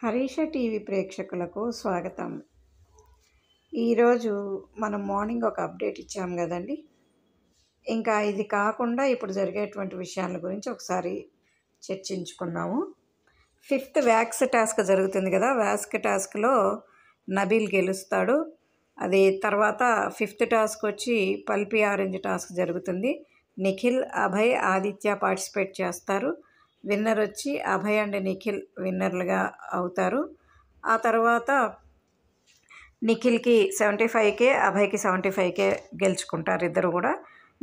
Harisha TV ప్రేక్షకులకు స్వాగతం. ఈరోజు మనం మార్నింగ్ ఒక అప్డేట్ ఇచ్చాం కదండి. ఇంకా ఇది కాకుండా ఇప్పుడు జరిగేటువంటి విషయాల గురించి ఒకసారి చర్చించుకున్నాము. 5th వ్యాక్స్ టాస్క్ జరుగుతుంది కదా. వ్యాక్స్ టాస్క్లో నబీల్ గెలుస్తాడు. అది తర్వాత 5th టాస్క్ వచ్చి పల్పి ఆరెంజ్ టాస్క్ జరుగుతుంది. నిఖిల్, అభయ్, ఆదిత్య పార్టిసిపేట్ చేస్తారు. విన్నర్ వచ్చి అభయ్ అండ్ నిఖిల్ విన్నర్లుగా అవుతారు. ఆ తర్వాత నిఖిల్కి 75K, అభయ్కి 75K గెలుచుకుంటారు ఇద్దరు కూడా.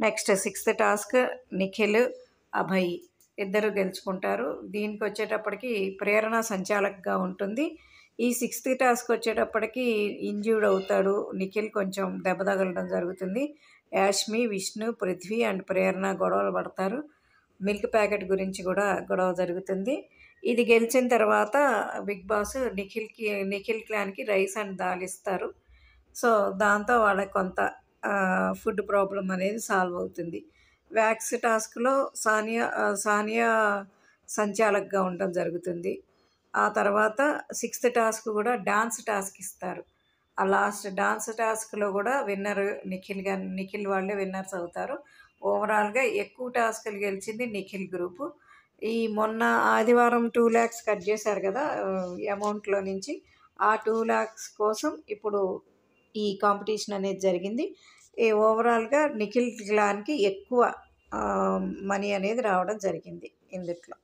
Next 6th task Nikhil, Abhay ఇద్దరు గెలుచుకుంటారు. దీనికి వచ్చేటప్పటికి ప్రేరణ సంచాలకుగా ఉంటుంది. ఈ 6th టాస్క్ వచ్చేటప్పటికి ఇంజ్యూర్డ్ అవుతాడు నిఖిల్, కొంచెం దెబ్బ తగలడం జరుగుతుంది. యాష్మి, విష్ణు, పృథ్వీ అండ్ ప్రేరణ గొడవలు పడతారు. మిల్క్ ప్యాకెట్ గురించి కూడా గొడవ జరుగుతుంది. ఇది గెలిచిన తర్వాత బిగ్ బాస్ నిఖిల్ క్లాన్కి రైస్ అండ్ దాల్ ఇస్తారు. సో దాంతో వాళ్ళకి కొంత ఫుడ్ ప్రాబ్లం అనేది సాల్వ్ అవుతుంది. వ్యాక్స్ టాస్క్లో సానియా సంచాలకుగా ఉండడం జరుగుతుంది. ఆ తర్వాత 6th టాస్క్ కూడా డాన్స్ టాస్క్ ఇస్తారు. ఆ లాస్ట్ డాన్స్ టాస్క్లో కూడా విన్నర్ నిఖిల్ వాళ్ళే విన్నర్స్ అవుతారు. ఓవరాల్గా ఎక్కువ టాస్కులు గెలిచింది నిఖిల్ గ్రూపు. ఈ మొన్న ఆదివారం 2 lakhs కట్ చేశారు కదా అమౌంట్లో నుంచి. ఆ 2 lakhs కోసం ఇప్పుడు ఈ కాంపిటీషన్ అనేది జరిగింది. ఈ ఓవరాల్గా నిఖిల్ క్లాన్కి ఎక్కువ మనీ అనేది రావడం జరిగింది ఇందుట్లో.